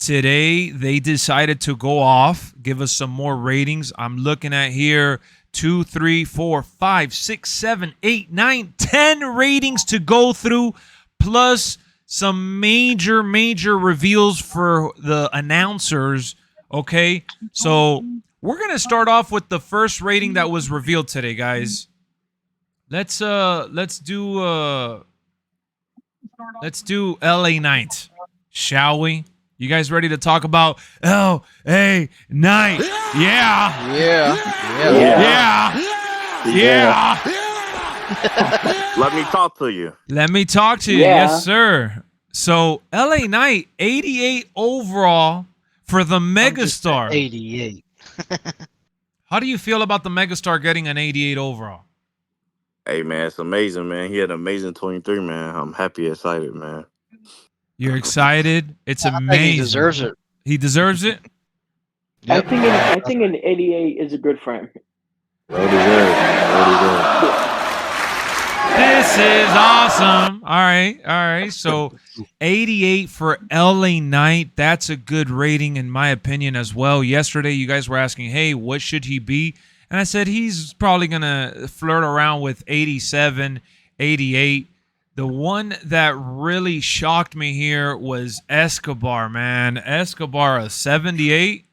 today they decided to go off, give us some more ratings. I'm looking at here 2, 3, 4, 5, 6, 7, 8, 9, 10 ratings to go through, plus some major reveals for the announcers. Okay, so we're gonna start off with the first rating that was revealed today, guys. Let's do LA Knight, shall we? You guys ready to talk about LA Knight? Yeah. Let me talk to you. Let me talk to you. Yes, sir. So LA Knight, 88 overall for the Megastar. 88. How do you feel about the Megastar getting an 88 overall? Hey, man, it's amazing, man. He had an amazing 23, man. I'm happy, excited, man. You're excited? It's amazing. I think he deserves it. He deserves it? Yep. I think an 88 is a good frame. Well deserved. This is awesome. All right. So 88 for LA Knight. That's a good rating in my opinion as well. Yesterday, you guys were asking, hey, what should he be? And I said he's probably going to flirt around with 87, 88. The one that really shocked me here was Escobar, man. Escobar, a 78.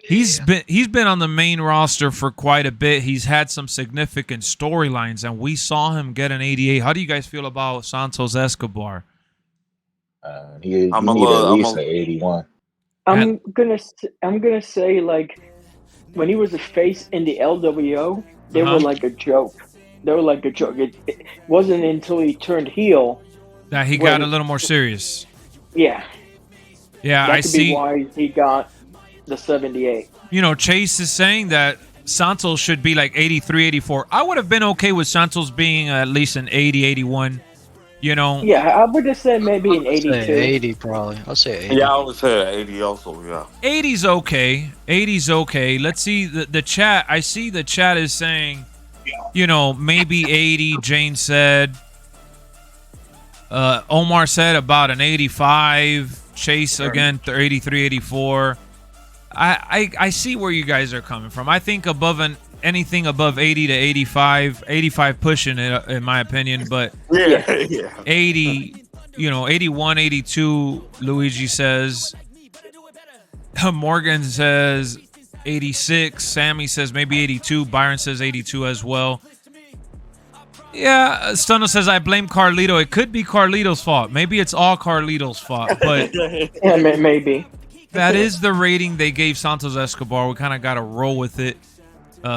He's been on the main roster for quite a bit. He's had some significant storylines, and we saw him get an 88. How do you guys feel about Santos Escobar? He need at least an 81. I'm gonna say, like, when he was a face in the LWO, they were like a joke. They were like a joke. It wasn't until he turned heel that he got a little more serious. Yeah. Yeah, that I could see. Be why he got the 78. You know, Chase is saying that Santos should be like 83, 84. I would have been okay with Santos being at least an 80, 81. You know. Yeah, I would have said maybe an 82. 80 probably. I'll say 80. Yeah, I would say 80 also, yeah. 80's okay. 80's okay. Let's see the chat. I see the chat is saying, you know, maybe 80, Jane said. Omar said about an 85. Chase, again, 83, 84. I see where you guys are coming from. I think anything above 80 to 85, 85 pushing it, in my opinion, but yeah. 80, you know, 81, 82, Luigi says. Morgan says 86. Sammy says maybe 82. Byron says 82 as well. Yeah, Stunno says, I blame Carlito. It could be Carlito's fault. Maybe it's all Carlito's fault, but yeah, maybe. That is the rating they gave Santos Escobar. We kind of got to roll with it.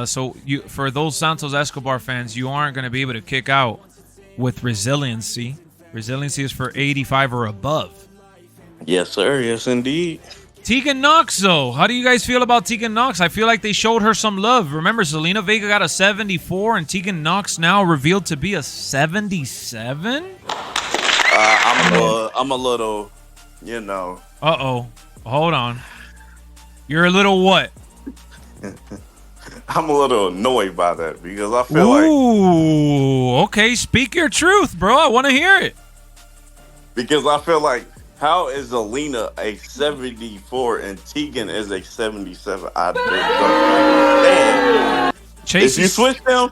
So for those Santos Escobar fans, you aren't going to be able to kick out with resiliency. Resiliency is for 85 or above. Yes, sir. Yes, indeed. Tegan Knox, though. How do you guys feel about Tegan Knox? I feel like they showed her some love. Remember, Zelina Vega got a 74, and Tegan Knox now revealed to be a 77? I'm a little, you know. Uh-oh. Hold on. You're a little what? I'm a little annoyed by that because I feel Ooh, okay. Speak your truth, bro. I want to hear it. Because I feel like, how is Zelina a 74 and Tegan is a 77? I don't understand. If you switched them,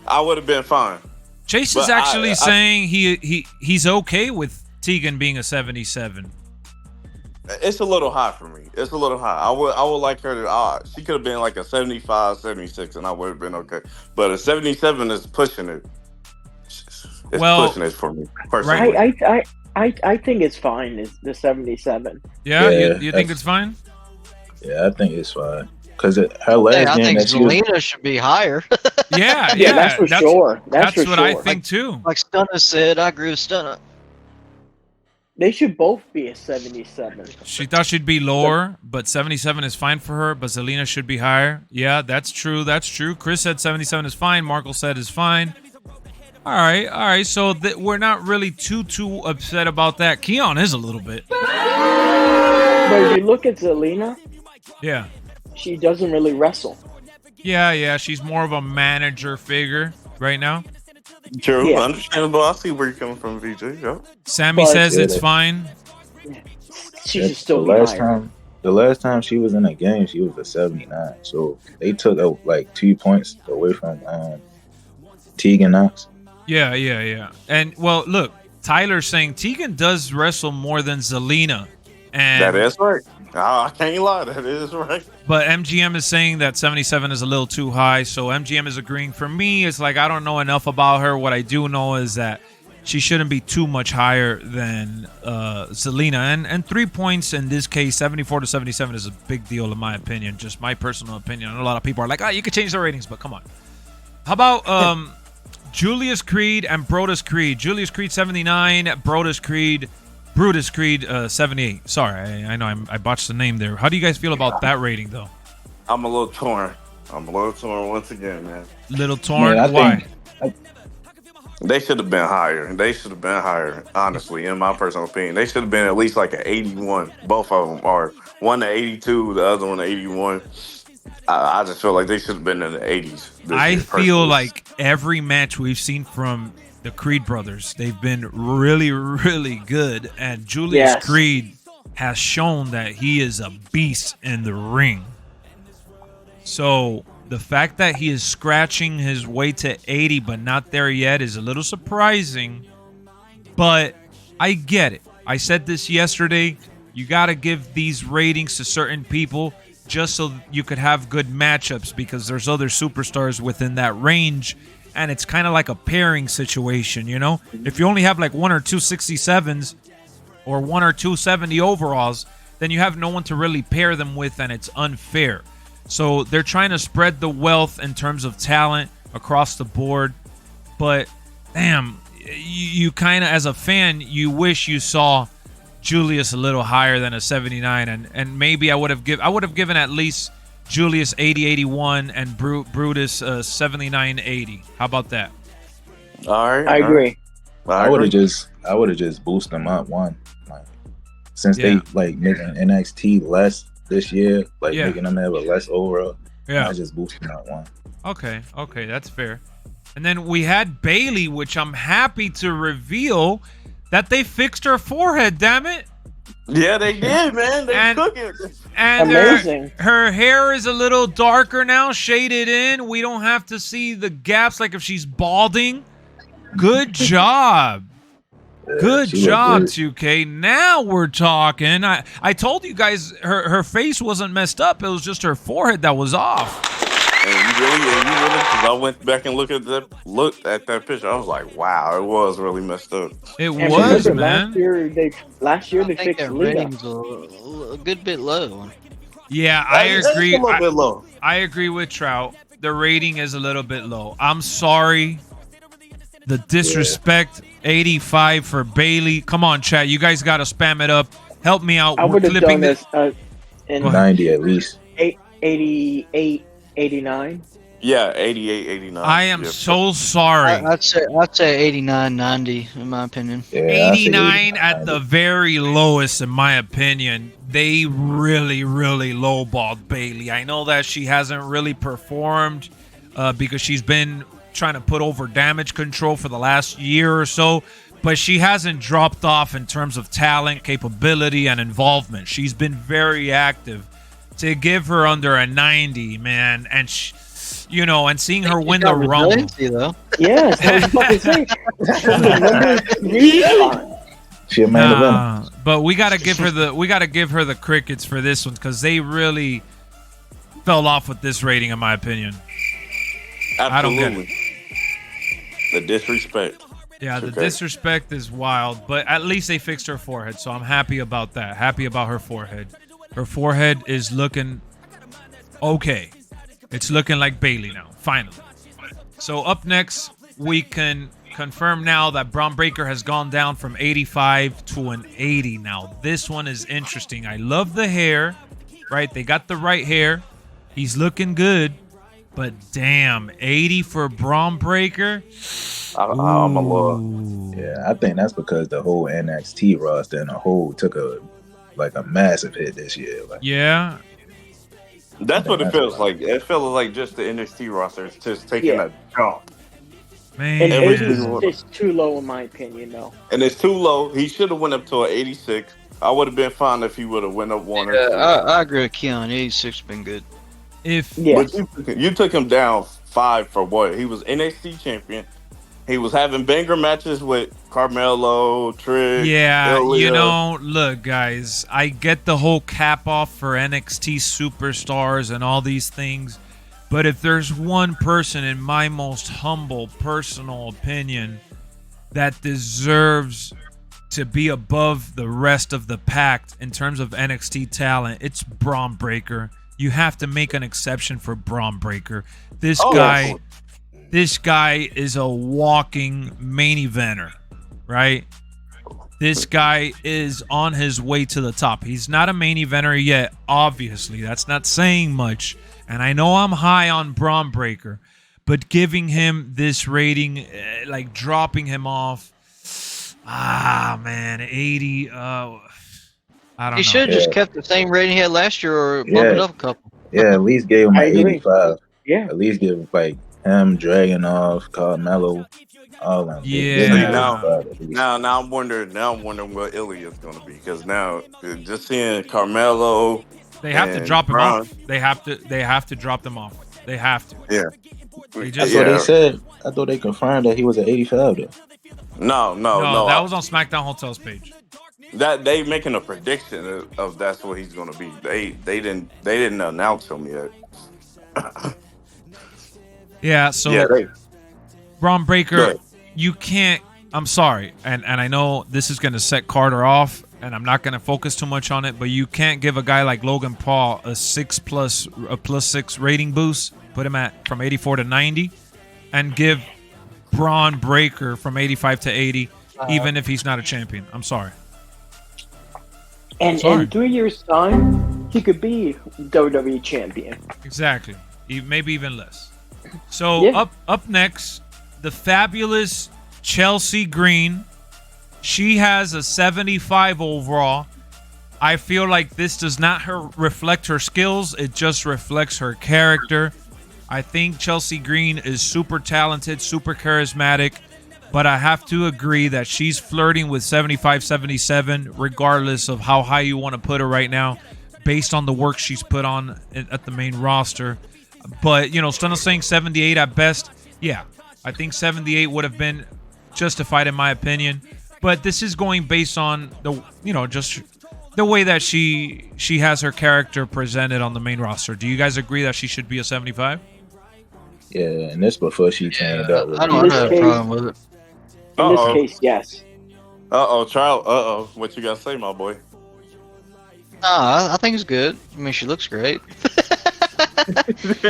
I would have been fine. Chase is actually saying he's okay with Tegan being a 77. It's a little high for me. It's a little high. I would like her to. She could have been like a 75, 76, and I would have been okay. But a 77 is pushing it. It's pushing it for me personally. I think it's fine. It's the 77. Yeah, you think it's fine? Yeah, I think it's fine. Because her last I think Zelina should be higher. yeah, that's for sure. That's what I think too. Like Stunna said, I agree with Stunna. They should both be a 77. She thought she'd be lower, but 77 is fine for her. But Zelina should be higher. Yeah, that's true. That's true. Chris said 77 is fine. Markle said is fine. All right. So we're not really too upset about that. Keon is a little bit. But if you look at Zelina, yeah, she doesn't really wrestle. Yeah. She's more of a manager figure right now. True, understandable. I see where you're coming from, VJ. Yep. Sammy says it's fine. She should still be higher. The last time she was in a game, she was a 79. So they took like 2 points away from Tegan Knox. Yeah. And well, look, Tyler's saying Tegan does wrestle more than Zelina. And that is right. I can't lie. That is right. But MGM is saying that 77 is a little too high. So MGM is agreeing. For me, it's like I don't know enough about her. What I do know is that she shouldn't be too much higher than Zelina. And 3 points in this case, 74 to 77 is a big deal in my opinion. Just my personal opinion. I know a lot of people are like, you could change the ratings, but come on. How about Julius Creed and Brodus Creed? Julius Creed 79, Brutus Creed 78. Sorry, I know I botched the name there. How do you guys feel about that rating though? I'm a little torn. Once again, man. Little torn? Man, Why? They should have been higher. Honestly, in my personal opinion. They should have been at least like an 81. Both of them are. One to 82, the other one to 81. I just feel like they should have been in the 80s. I feel like every match we've seen from the Creed brothers, they've been really, really good. And Julius Creed has shown that he is a beast in the ring. So the fact that he is scratching his way to 80 but not there yet is a little surprising. But I get it. I said this yesterday. You got to give these ratings to certain people just so you could have good matchups because there's other superstars within that range. And it's kind of like a pairing situation, you know? If you only have like 1 or 2 67s or 1 or 2 70 overalls, then you have no one to really pair them with, and it's unfair. So they're trying to spread the wealth in terms of talent across the board. But, damn, you kind of, as a fan, you wish you saw Julius a little higher than a 79. And maybe I would have given at least Julius 80-81 and Brutus 79-80. How about that? All right, I agree. I would have just boosted them up one. Like, since they like making NXT less this year, like making them have a less overall. Yeah, I just boosted them up one. Okay, that's fair. And then we had Bayley, which I'm happy to reveal that they fixed her forehead. Damn it! Yeah, they did, man. They cooking. And amazing. Her hair is a little darker now, shaded in. We don't have to see the gaps like if she's balding. Good job. Good job, 2K. Now we're talking. I told you guys her face wasn't messed up. It was just her forehead that was off. And you really, because I went back and looked at that picture. I was like, wow, it was really messed up. It was, man. Last year they fixed ratings a good bit low. Yeah, I agree. A little bit low. I agree with Trout. The rating is a little bit low. I'm sorry. The disrespect, 85 for Bayley. Come on, chat. You guys got to spam it up. Help me out. I would have done this in 90 at least. 88, 89. Yeah, 88, 89. I am so sorry. I'd say 89, 90 in my opinion. Yeah, 89 at the very lowest in my opinion. They really, really lowballed Bayley. I know that she hasn't really performed because she's been trying to put over Damage Control for the last year or so, but she hasn't dropped off in terms of talent, capability, and involvement. She's been very active. To give her under a 90, man, and and seeing her win the Rumble. Yes, I was about to say. She a main event. But we gotta give her the crickets for this one because they really fell off with this rating, in my opinion. Absolutely. I don't get it. The disrespect. Yeah, the disrespect is wild, but at least they fixed her forehead, so I'm happy about that. Happy about her forehead. Her forehead is looking okay. It's looking like Bayley now, finally. So up next, we can confirm now that Braun Breaker has gone down from 85 to an 80 now. This one is interesting. I love the hair, right? They got the right hair. He's looking good. But damn, 80 for Braun Breaker? I'm a love. Yeah, I think that's because the whole NXT roster in a whole took a massive hit this year. Yeah. That's what it feels like. It feels like just the NXT roster is just taking a jump. Man, and it's too low in my opinion, though. And it's too low. He should have went up to an 86. I would have been fine if he would have went up one or Yeah, two. I agree with Keon. 86 been good. But you took him down 5 for what? He was NXT champion. He was having banger matches with Carmelo, Trick. Yeah, Ilya. look, guys, I get the whole cap off for NXT superstars and all these things, but if there's one person, in my most humble personal opinion, that deserves to be above the rest of the pack in terms of NXT talent, it's Braun Breaker. You have to make an exception for Braun Breaker. This guy is a walking main eventer, right? This guy is on his way to the top. He's not a main eventer yet, obviously. That's not saying much. And I know I'm high on Braun Breaker, but giving him this rating, like dropping him off, man, 80. I don't know. He should have just kept the same rating he had last year, or bump it up a couple. Yeah, at least gave him an 85. Yeah. At least give like him, Dragunov, Carmelo, all them. Yeah. Now I'm wondering what Ilya's gonna be, because now just seeing Carmelo. They have to drop him off. They have to drop them off. They have to. Yeah. That's what they said. I thought they confirmed that he was at 85 though. No. That was on SmackDown Hotel's page. That they making a prediction of that's what he's gonna be. They didn't announce him yet. Yeah, so Braun Breaker, you can't. I'm sorry, and I know this is gonna set Carter off, and I'm not gonna focus too much on it, but you can't give a guy like Logan Paul a +6 rating boost, put him from 84 to 90, and give Braun Breaker from 85 to 80, even if he's not a champion. I'm sorry. And in 3 years' time, he could be WWE champion. Exactly. Maybe even less. So up next, the fabulous Chelsea Green. She has a 75 overall. I feel like this does not reflect her skills. It just reflects her character. I think Chelsea Green is super talented, super charismatic, but I have to agree that she's flirting with 75, 77, regardless of how high you want to put her right now, based on the work she's put on at the main roster. But, Stunna's saying 78 at best. Yeah, I think 78 would have been justified in my opinion. But this is going based on just the way that she has her character presented on the main roster. Do you guys agree that she should be a 75? Yeah, and this before she changed up. I don't have a problem with it. In this case, yes. What you got to say, my boy? I think it's good. I mean, she looks great.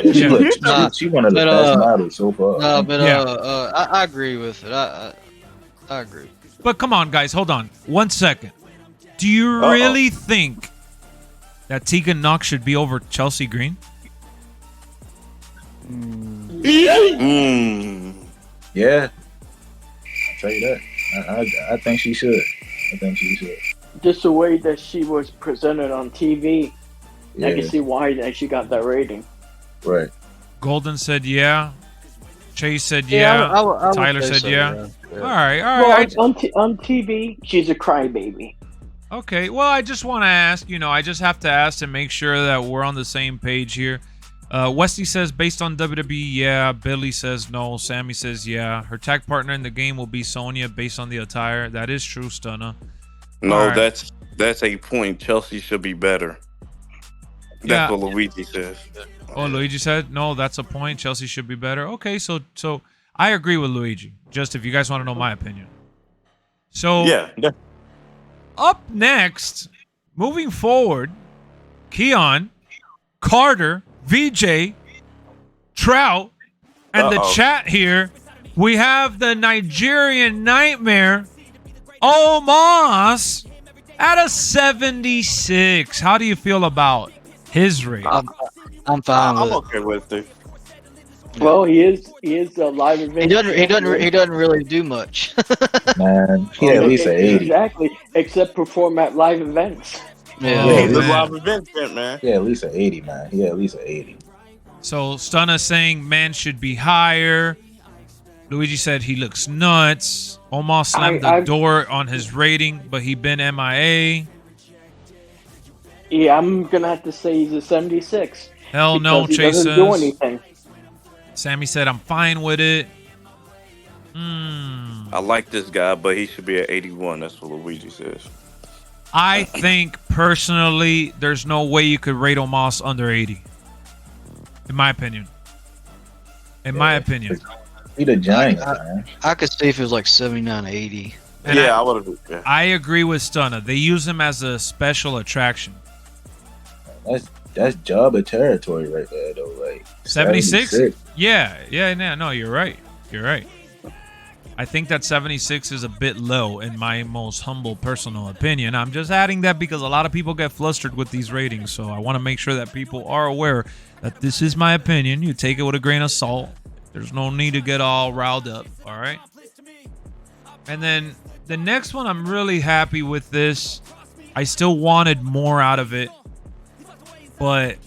She one of the best models so far. No, but I agree with it. I agree. But come on, guys, hold on 1 second. Do you really think that Tegan Nox should be over Chelsea Green? Yeah, I'll tell you that. I think she should. Just the way that she was presented on TV, I can see why she got that rating. Right. Golden said yeah. Chase said yeah. Tyler said yeah. All right. Well, on TV, she's a crybaby. Okay. Well, I just want to ask. I just have to ask to make sure that we're on the same page here. Wesley says based on WWE, yeah. Billy says no. Sammy says yeah. Her tag partner in the game will be Sonya based on the attire. That is true, Stunna. No, that's a point. Chelsea should be better. That's what Luigi says. Oh, Luigi said no. That's a point. Chelsea should be better. Okay, so I agree with Luigi. Just if you guys want to know my opinion. So up next, moving forward, Keon, Carter, VJ, Trout, and the chat here. We have the Nigerian Nightmare, Omos, at a 76. How do you feel about his rate? I'm fine with it. I'm okay with it. Well, he is a live event. He doesn't really do much. Man, he at least an 80. Exactly, except perform at live events. Yeah, he's a live event, man. Yeah, at least an 80, man. Yeah, at least an 80. So Stunna saying man should be higher. Luigi said he looks nuts. Omos slammed the door on his rating, but he been MIA. Yeah, I'm gonna have to say he's a 76. Hell no, he Chase doesn't do says. anything. Sammy said, I'm fine with it. I like this guy, but he should be at 81. That's what Luigi says. I think, personally, there's no way you could rate Omos under 80. In my opinion. My opinion. He the giant, man. I could see if it was like 79, 80. And yeah, I would have. Yeah. I agree with Stunna. They use him as a special attraction. That's Jabba territory right there, though. Like 76? Yeah. No, you're right. You're right. I think that 76 is a bit low in my most humble personal opinion. I'm just adding that because a lot of people get flustered with these ratings, so I want to make sure that people are aware that this is my opinion. You take it with a grain of salt. There's no need to get all riled up, all right? And then the next one, I'm really happy with this. I still wanted more out of it, but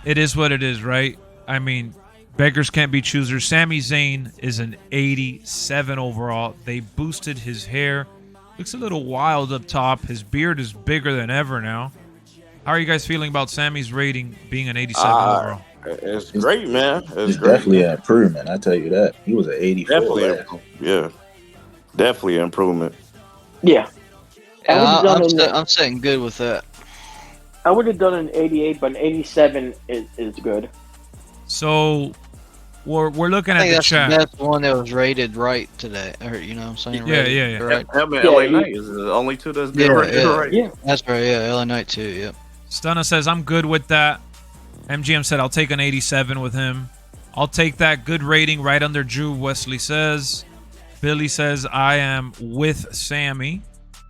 it is what it is, right? I mean, beggars can't be choosers. Sami Zayn is an 87 overall. They boosted his hair. Looks a little wild up top. His beard is bigger than ever now. How are you guys feeling about Sammy's rating being an 87 overall? It's great, man. It's great, definitely man. an improvement. I tell you that. He was an 84. Definitely an improvement. Yeah. I'm saying good with that. I would have done an 88, but an 87 is good. So we're looking at the that's chat. The best one that was rated right today. Or, you know what I'm saying? Yeah. Right. LA Knight is the only two that's been right. Yeah. That's right. Yeah, LA Knight too. Yep. Stunna says, I'm good with that. MGM said, I'll take an 87 with him. I'll take that. Good rating right under Drew, Wesley says. Billy says, I am with Sammy.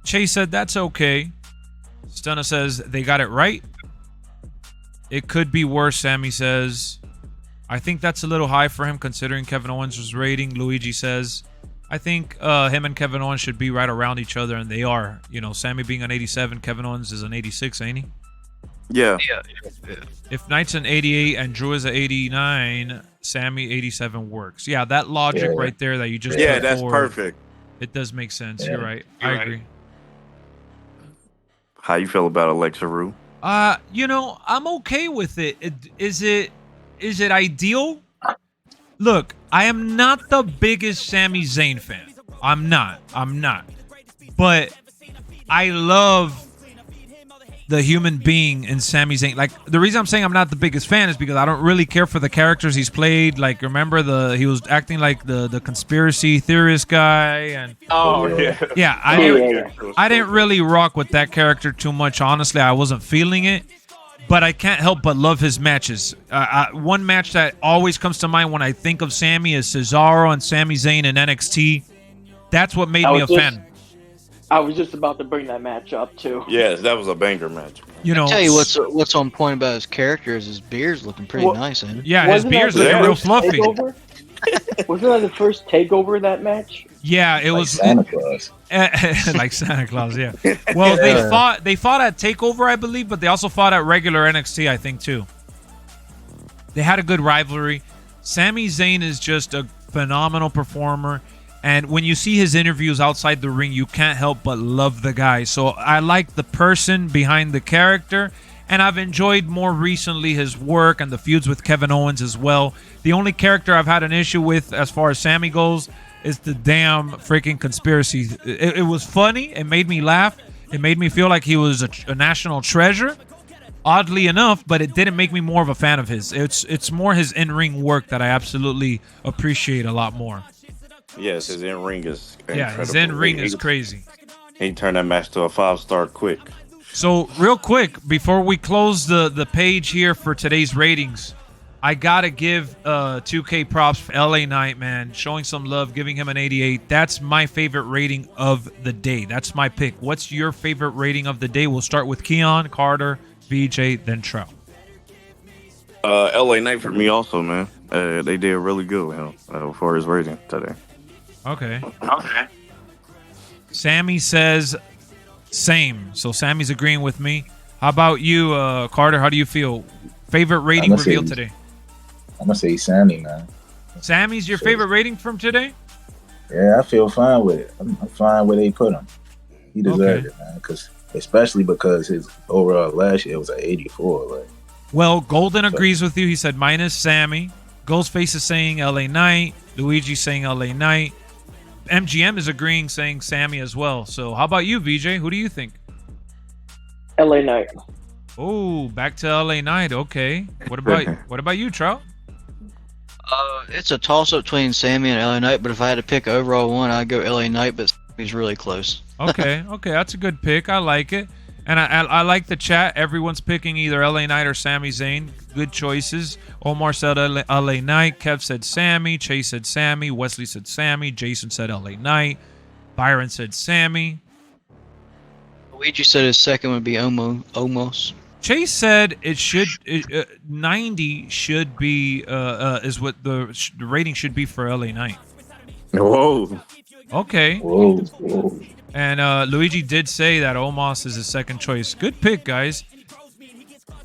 Chase said, that's okay. Stunna says, they got it right. It could be worse, Sammy says. I think that's a little high for him considering Kevin Owens' rating. Luigi says, I think him and Kevin Owens should be right around each other, and they are. You know, Sammy being an 87, Kevin Owens is an 86, ain't he? Yeah. If Knight's an 88 and Drew is an 89, Sammy 87 works. Yeah, that logic right there that you just put that's forward, perfect. It does make sense. You're right. I agree. How you feel about Alexa? You know, I'm okay with it. Is it ideal? Look, I am not the biggest Sami Zayn fan. I'm not. But I love the human being in Sami Zayn. Like, the reason I'm saying I'm not the biggest fan is because I don't really care for the characters he's played. Like, remember he was acting like the conspiracy theorist guy, and I didn't really rock with that character too much. Honestly, I wasn't feeling it. But I can't help but love his matches. One match that always comes to mind when I think of Sammy is Cesaro and Sami Zayn in NXT. That's what made me a fan. I was just about to bring that match up too. Yes, that was a banger match. You know, I'll tell you what's on point about his character is his beard's looking pretty nice, ain't it? Yeah, his beard's looking real fluffy. Wasn't that the first takeover, that match? Yeah, it was Santa Claus. like Santa Claus, yeah. Well, they fought at TakeOver, I believe, but they also fought at regular NXT, I think, too. They had a good rivalry. Sami Zayn is just a phenomenal performer, and when you see his interviews outside the ring, you can't help but love the guy. So I like the person behind the character, and I've enjoyed more recently his work and the feuds with Kevin Owens as well. The only character I've had an issue with as far as Sammy goes is the damn freaking conspiracy. It was funny. It made me laugh. It made me feel like he was a national treasure, oddly enough, but it didn't make me more of a fan of his. It's more his in-ring work that I absolutely appreciate a lot more. Yes, his in-ring is incredible. Yeah, his in-ring is crazy. He turned that match to a 5-star quick. So, real quick, before we close the page here for today's ratings, I gotta give 2K props for LA Knight, man. Showing some love, giving him an 88. That's my favorite rating of the day. That's my pick. What's your favorite rating of the day? We'll start with Keon, Carter, BJ, then Trout. LA Knight for me also, man. They did really good with him for his rating today. Okay. Sammy says same. So Sammy's agreeing with me. How about you, Carter? How do you feel? Favorite rating reveal today? I'm going to say Sammy, man. Sammy's your favorite rating from today? Yeah, I feel fine with it. I'm fine where they put him. He deserved it, man, because especially because his overall last year was at 84. Like, well, Golden agrees with you. He said minus Sammy. Ghostface is saying LA Knight. Luigi saying LA Knight. MGM is agreeing, saying Sammy as well. So how about you, VJ? Who do you think? LA Knight. Oh, back to LA Knight. Okay. What about you, Trout? It's a toss-up between Sammy and LA Knight, but if I had to pick overall one, I'd go LA Knight, but he's really close. Okay, that's a good pick. I like it. And I like the chat. Everyone's picking either LA Knight or Sami Zayn. Good choices. Omar said LA Knight. Kev said Sammy. Chase said Sammy. Wesley said Sammy. Jason said LA Knight. Byron said Sammy. Luigi said his second would be Omos. Chase said it should 90 should be is what the rating should be for LA Knight. Whoa. Okay. whoa. And Luigi did say that Omos is his second choice. Good pick, guys.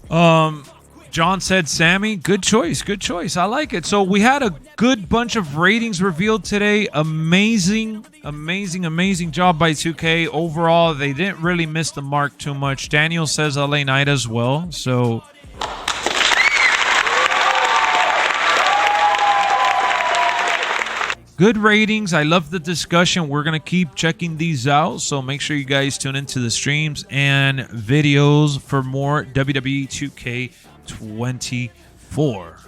John said Sammy. Good choice. I like it. So we had a good bunch of ratings revealed today. Amazing job by 2K. Overall, they didn't really miss the mark too much. Daniel says LA Knight as well. So good ratings. I love the discussion. We're going to keep checking these out. So make sure you guys tune into the streams and videos for more WWE 2K24.